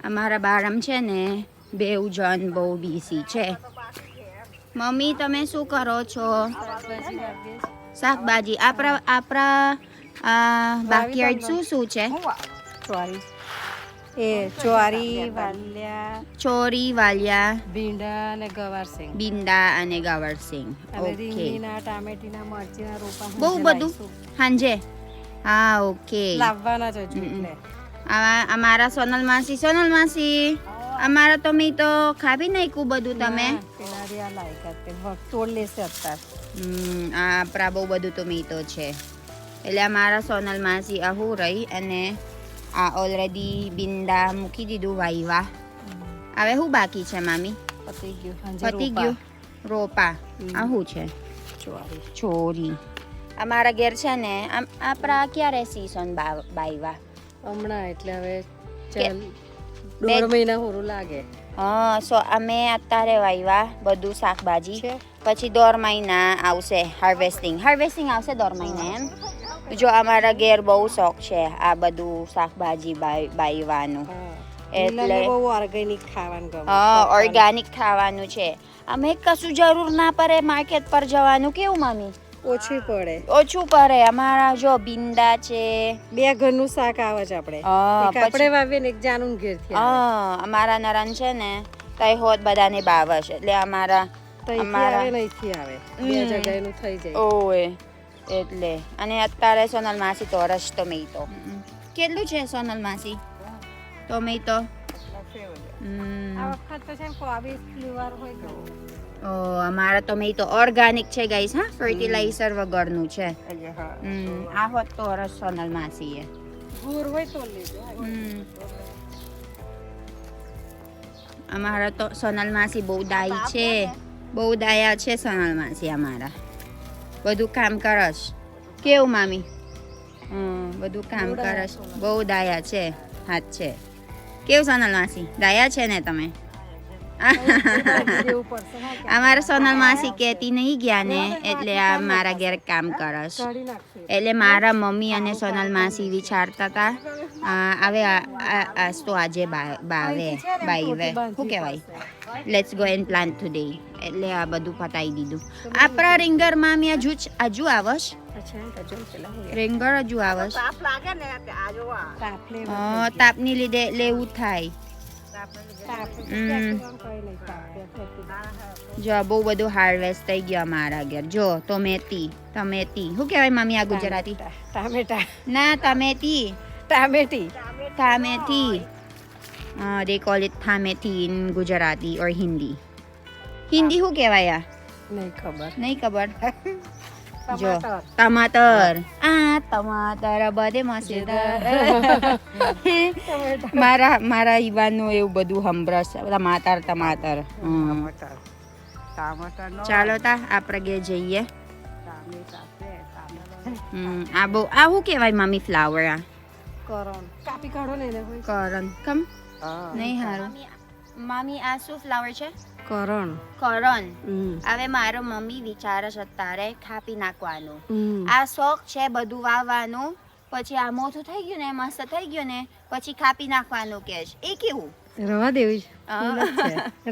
અમારા બારમ છે ને બેવ જણ બહુ બીસી છે. મમ્મી તમે શું કરો છો? શાકભાજી. આપણા બાકયાર્ડ શું છે? ચોરી વાલિયા, ચોરી વાલિયા, ભીંડા અને ગવારસિંગ, બિંદા અને ગવરસિંગ. અને ઓકે, રીંગણીના ટામેટીના મરચીના રોપા બહુ બધું હાંજે. હા ઓકે, લાવવાના જ હજુ એટલે. અમારા સોનલ માસી અમારા તો મી તો ખાવી નાખ્યું બધું તમે. પેલા રિયા લાયકા તે તોડ લેશે અત્યારે. આપણા બહુ બધું તો મી તો છે એટલે અમારા સોનલ માસી આહું રહી અને આ ઓલરેડી બિંદા મૂકી દીધું વાઈવા. હવે શું બાકી છે મામી? પતી ગયું રોપા. આ શું છે? ચોરી. અમારા ઘેર છે ને આપણા ક્યારે સીઝન બાઈવા? હમણાં એટલે હવે દોઢ મહિના હોરું લાગે. હા, સો અમે અત્યારે વાવ્યા બધું શાકભાજી, પછી દોઢ મહિના આવશે હાર્વેસ્ટિંગ આવશે દોઢ મહિના એમ. જો અમારા ઘેર બહુ શોખ છે આ બધું શાકભાજી બાઈવાનું, એટલે બહુ ઓર્ગેનિક ખાવાનું ગમે. હા, ઓર્ગેનિક ખાવાનું છે. અમે કશું જરૂર ના પડે માર્કેટ પર જવાનું. કેવું મમ્મી? ઓછું પડે. અમારા જો બિંદા છે, બે ઘરનું શાક આવે છે આપણે. આપણે વાવીએ ને એક જાનું ઘેરથી આવે. અમારા નરન છે ને તઈ હોત બધાને બાવે છે એટલે અમારા નહીંથી આવે બે જગ્યાએનું થઈ જાય. ઓય એટલે. અને અત્યારે સોનલ માસી તો રસ ટોમેટો કેટલું છે સોનલ માસી? ટોમેટો આ વખત તો છે ને કોબી ફ્લેવર હોય તો અમારા ટોમેટો ઓર્ગેનિક છે ગાઈસ. હા, ફર્ટિલાઇઝર વગરનું છે. આ હોત તો રસ સોનલ માસી એ ગુર હોય તો લેજો. અમારા તો સોનલ માસી બહુ ડાઈ છે, બહુ ડાયા છે સોનલ માસી અમારા. બધું કામ કરસ. કેવું મામી? બધું કામ કરસ. બહુ ડાયા છે, હાથ છે. કેવું સોનલ માસી? ડાયા છે ને તમે? અમારા સોનલ માસી કહેતી નહીં ગયા ને એટલે આ મારા ઘેર કામ કરસ. એટલે મારા મમ્મી અને સોનલ માસી વિચારતા હતા હવે તો આજે બાવે શું કહેવાય, let's go and plant today. એટલે આ બધું પતાવી દીધું. આપણા રીંગર મામી હજુ આવશ? રીંગર હજુ આવશ? તાપની લીધે લેવું થાય. જો બહુ બધું હાર્વેસ્ટ થઈ ગયું અમારા ઘેર. જો ટમેટી શું કહેવાય મામી આ ગુજરાતી? ટામેટા ના, ટામેટી. They call it thameti in Gujarati or Hindi. શું કહેવાય આ? નહીં ખબર. જો ટમાટર. ટમાટર બધે મસેદાર. મારા ઈવાનું એવું બધું હંભરસ. ટમાટર. ચાલો તા આપણે ઘેર જઈએ. આ શું કહેવાય મામી ફ્લાવર? આ કાપી કાઢો ને એને. કરણ કમ નહીં હારું. મામી આ શું ફ્લાવર છે? કરણ. હવે મારો મમ્મી વિચારે છે તારે કાપી નાખવાનું. આ શોખ છે બધું વાવવાનું, પછી આ મોટું થઈ ગયું ને મસ્ત થઈ ગયું ને પછી કાપી નાખવાનું કે છે. એ કેવું? રવા દેવી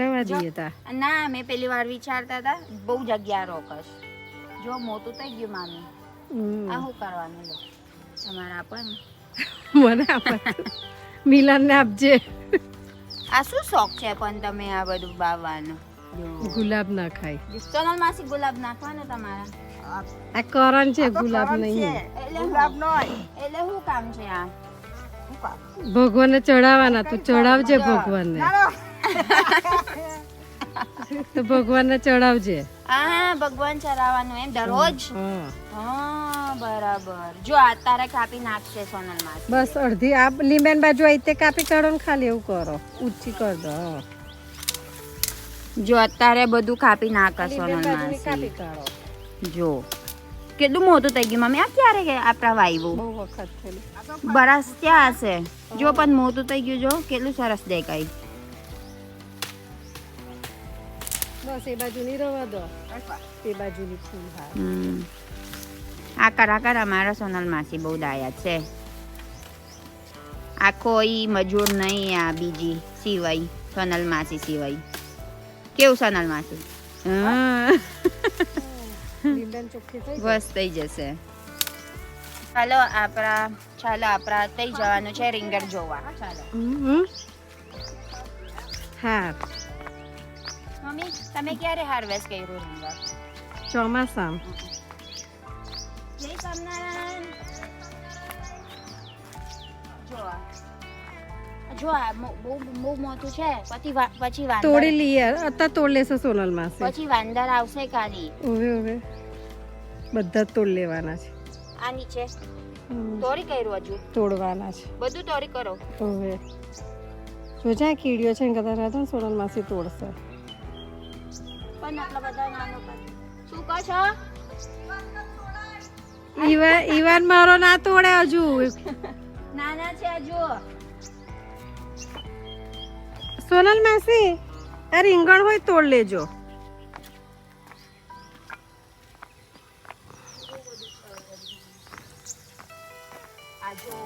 રવા દઈએ તા. ના, મેં પેલી વાર વિચારતા હતા બહુ જગ્યા રોકશ. જો મોટું થઈ ગયું મામી, આ શું કરવાનું? લો તમારે આપો ને. મને આપે. મિલન ને આપજે. આ શું શોખ છે પણ તમે આ બધું વાવવાનું? ગુલાબ ના ખાય. સોનલ માસી ગુલાબ નાખવાનો તમારા? આ કરણ છે, ગુલાબ નહીં. એટલે શું કામ છે આ? ભગવાનને ચડાવવાના. તું ચડાવજે ભગવાનને. તો ભગવાનને ચડાવજે. હા, ભગવાન ચડાવવાનું એમ દરરોજ? હા, બરાબર. જો અત્યારે કાપી નાખશે સોનલ માસી. બસ અડધી આ લીંબેન બાજુ આવી તે કાપી કાઢો ને ખાલી એવું કરો. ઊંચી કર દો. જો અત્યારે બધું કાપી નાખે સોનલ માસી. કાપી કાઢો. જો કેટલું મોટું થઈ ગયું મમ્મી. આ ક્યારે આપણા વાવ્યું? બહુ વખત થયેલું. બરસ ત્યાં હશે. જો પણ મોટું થઈ ગયું. જો કેટલું સરસ દેખાય. બસ એ બાજુની રવા દો. એ બાજુની ફૂલ. આકાર અમારા સોનલ માસી બહુ ડાયા છે. આ કોઈ મજૂર નહીં આ બીજી સિવાય સોનલ માસી સિવાય. કેવું સોનલ માસી? લીંડન ચોખ્ખી થઈ બસ થઈ જશે. ચાલો આપણા થઈ જવાનું છે રીંગણ જોવા. ચાલો હા મમ્મી તમે ક્યારે હાર્વેસ્ટ કર્યું રીંગણ? ચોમાસા જય સ્વામિનારાયણ. જો આ બહુ મોટું છે. પછી વાંદર તોડી લઈએ અત્યારે તોડ લેશે સોનલ માસી. પછી વાંદર આવશે ખાલી. ઓવે બધા જ તોડ લેવાના છે. આ નીચે તોડી કર્યું હજુ તોડવાના છે બધું તોડી કરો. ઓવે જોજા કીડીઓ છે ને કદાચ રહેતો ને સોનલ માસી તોડશે. પણ આટલા બધા નાનો શું કહો છો? ઈવાન મારો ના તોડે હજુ. નાના છે હજુ. સોનલ માસી આ રીંગણ હોય તોડ લેજો. આજો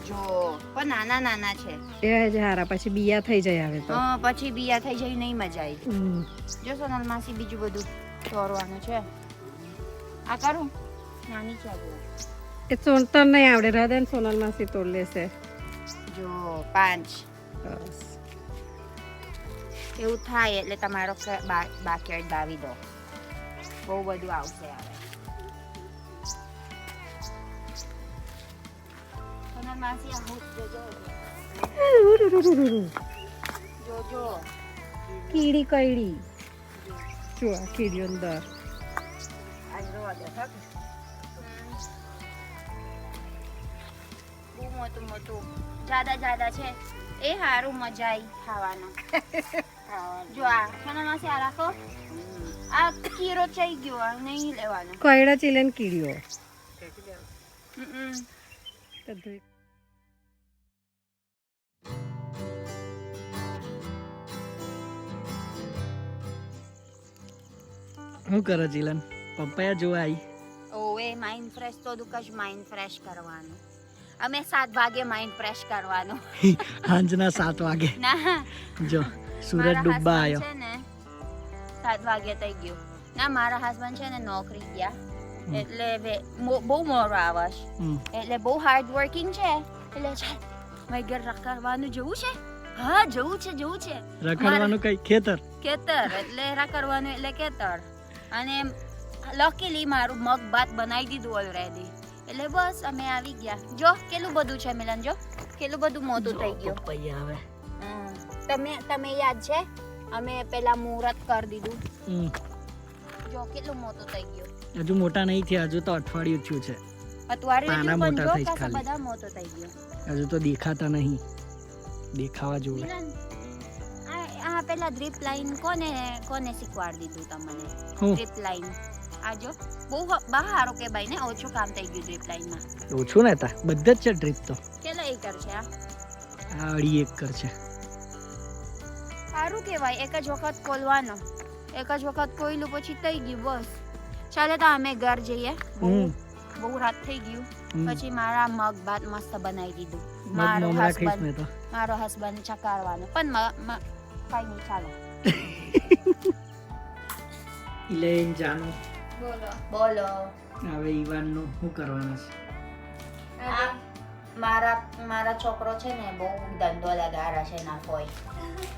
જો પણ નાના છે. એ જ હારા પછી બિયા થઈ જાય હવે તો. પછી બિયા થઈ જાય નહીં મજા આવી. જો સોનલ માસી બીજું બધું તોડવાનું છે. આ કરું નાની છે એ તોડતા નહીં આવડે હૃદય સોનલ માસી તોડ લેશે. જો 5 બસ એવું થાય એટલે તમારો બાકીયાર્ડ દાવી દો. બહુ બધું આવશે હવે. સોનલ માસી આ હુક જોજો. કીડી કઈડી જો આ કીડી અંદર. બહુ મોટું જ્યાદા છે. એ હારું મજા આવી ખાવાનું. જો આ સોનલ માસી આ રાખો. આ કીરો ચઈ ગયો આ નહીં લેવાનો. કઈડા ચીલે ને કીડીઓ. શું કરો જીલન? પપ્પાયા જોવા આવી. ઓએ માઇન્ડ ફ્રેશ તો દુકશ માઇન્ડ ફ્રેશ કરવાનું. અમે 7 વાગે માઇન્ડ ફ્રેશ કરવાનું. સાંજના 7 વાગે. ના જો સૂરજ ડૂબવા આવ્યો. છે ને 7 વાગે થઈ ગયું. ના મારા હસબન્ડ છે ને નોકરી ગયા એટલે બહુ મોડું આવે છે. એટલે બહુ હાર્ડ વર્કિંગ છે. એટલે ચાલ મારે ઘર રખડવાનું જવું છે. હા જવું છે. રખડવાનું કઈ ખેતર એટલે રખડવાનું એટલે ખેતર. અને લકીલી મારું મગ ભાત બનાવી દીધું ઓલરેડી. એટલે બસ અમે આવી ગયા. જો કેટલું બધું છે મિલન. જો કેટલું બધું મોટું થઈ ગયું. પપૈયા આવે. તમે યાદ છે અમે પેલા મુહૂર્ત કરી દીધું. જો કેટલું મોટું થઈ ગયું. હજુ મોટા નહીં થયા. હજુ તો અઠવાડિયું થયું છે. અઠવાડિયું પાના પણ મોટા જો થઈ જ પાછા ખાલી. બધા મોટો થઈ ગયો. હજુ તો દેખાતા નહીં. દેખાવા જોવે. મિલન આ પેલા ડ્રીપ લાઈન કોને શીખવાડી દીધું તમને? હું? ડ્રીપ લાઈન આ જો બહુ બહારો કે ભાઈ ને ઓછું કામ થઈ ગયું ડ્રીપ લાઈન માં. ઓછું ને તા બધા જ છે ડ્રીપ તો. કેટલા એકર છે આ? આ 2.5 એકર છે. સારું કહેવાય. એક જ વખત ખોલવાનો. એક જ વખત ખોલ્યું પછી થઈ ગયું બસ. ચાલે તો અમે ઘર જઈએ. બહુ રાત થઈ ગયું. પછી મારા મગ ભાત મસ્ત બનાવી દીધું. મારો હસબન્ડ ચકારવાનો પણ કઈ નહીં ચાલો. ઇલેન જાનો બોલો હવે ઈવાનનું શું કરવાનું છે? મારા છોકરો છે ને બહુ ધંધો લગાડે છે ના કોઈ.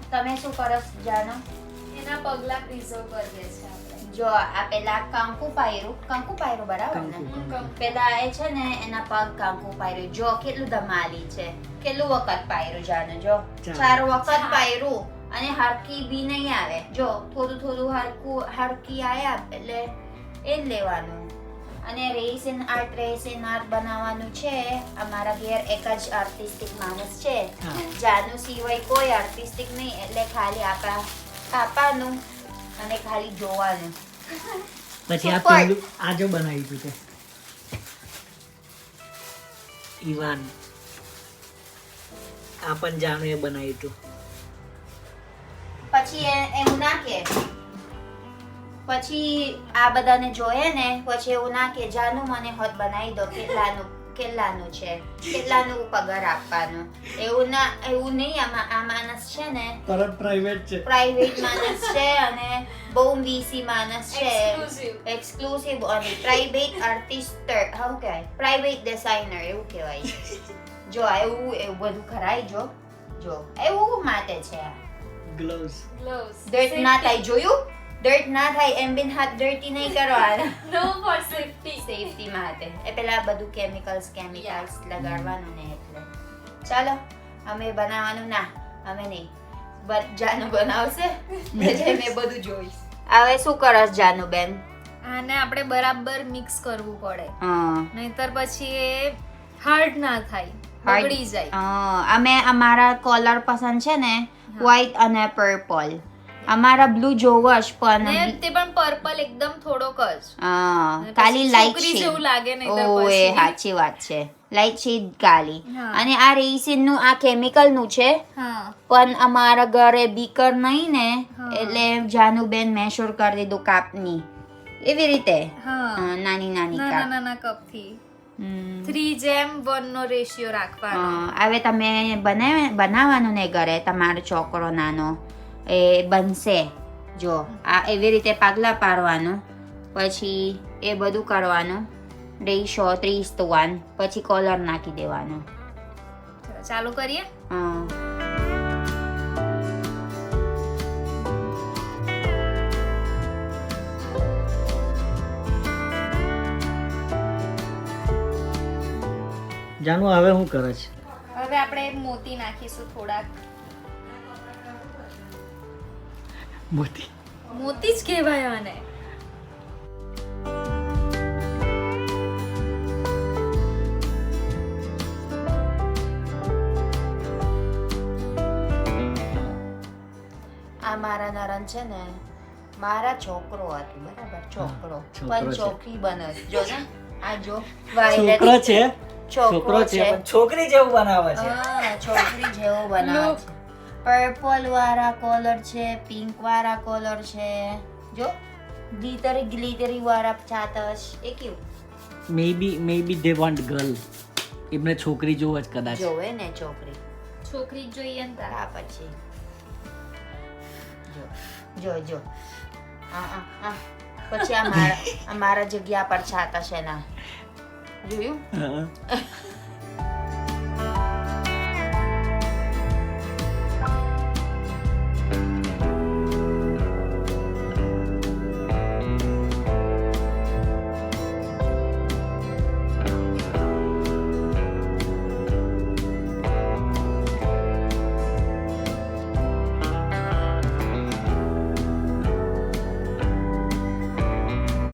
તમે શું કરો જાનો? એના પગલા પ્રિઝર્વ કરીએ છીએ આપણે. જો આ પેલા કંકુ પાયરું બરાબર ને? પેલા એ છે ને એના પગ કંકુ પાયરું. જો કેટલું ધમાલી છે. કેટલું વખત પાયરું જાનો. જો 4 વખત પાયરું અને હરકી બી નહીં આવે. જો થોડું હરકી આયા એટલે એ લેવાનું. અને રેસિન આર્ટ બનાવવાનું છે. અમારા ઘેર એક જ આર્ટિસ્ટિક માણસ છે. જાનું સિવાય કોઈ આર્ટિસ્ટિક નહીં. એટલે ખાલી આપણા કાપાનું અને ખાલી જોવાનું. પછી આ પેલું આ જો બનાવી દીધું છે ઈવાન. આ પણ જાણુએ બનાવ્યું હતું. પછી એવું ના કે પછી આ બધાને જોઈએ ને પછી એવું ના કે જાનું મને હોત બનાવી દો કેટલાનું છે કેટલાનું પગાર આપવાનો એવું નહીં આ માણસ છે ને પ્રાઇવેટ માણસ છે અને બહુ વીસી માણસ છે એક્સક્લુસિવ ઓનલી પ્રાઇવેટ આર્ટિસ્ટ શું કહેવાય પ્રાઇવેટ ડિઝાઇનર એવું કહેવાય જો એવું બધું કરાય જો એવું માટે છે આ ગ્લોવ્સ ડર્ટ ના થાય જોયું ડર્ટ ના થાય એમ બિન હાથ ડર્ટી નહીં કરવાના નો ફોર સેફટી સેફટી માટે એ પેલા બધું કેમિકલ્સ લગાડવાનું ને એટલે ચાલો અમે બનાવવાનું ના અમે નહીં જાનુ બનાવશે એટલે મેં બધું જોઈશ હવે શું કરસ જાનુ બેન આને આપણે બરાબર મિક્સ કરવું પડે હા નહીતર પછી એ હાર્ડ ના થાય બગડી જાય અમે અમારા કોલર પસંદ છે ને વ્હાઈટ અને પર્પલ અમારા બ્લુ જોવશ ને પણ તે પણ પર્પલ એકદમ થોડોક જ કાલી લાઈટ છોકરી શેડ જેવું લાગે નહીતર ઓએ પછી સાચી વાત છે લાઈટ શેડ કાલી હા. અને આ રેસિન નું આ કેમિકલ નું છે હા પણ અમારા ઘરે બીકર નહીં ને હા. એટલે જાનુબેન મેશોર કરી દીધું કાપની એવી રીતે હા નાની નાની નાના કાપ નાના કપ થી હમ. 3:1 નો રેશિયો રાખવાનો હવે તમે બનાવવાનું ને ઘરે તમારો છોકરો નાનો એ બનશે જો આ એવી રીતે પાગલા પાડવાનું પછી એ બધું કરવાનું રેશો 3:1 પછી કોલર નાખી દેવાનો ચાલુ કરીએ જાનુ હવે શું કરે છે? હવે આપણે મોતી નાખીશું થોડાક મોતી મોતી જ કહેવાય આને આ મારા નરન છે ને મારા છોકરો હતું બરાબર છોકરો છોકરો પણ છે. છોકરી બને જો ને આ જો છોકરો છે છોકરો છે પણ છોકરી જેવું બનાવે છે. હા છોકરી જેવો બનાવે છે પર્પલ વાળા કોલર છે પિંક વાળા કોલર છે જો ગ્લિટરી વાળા ચાતસ એ કેવું maybe they want girl. એમને છોકરી જોવે જ કદાચ. જોવે ને છોકરી છોકરી જ જોઈએ ને તારા આ પછી જો પછી આ મારા જગ્યા પર છાતા છે ના જોયું હા.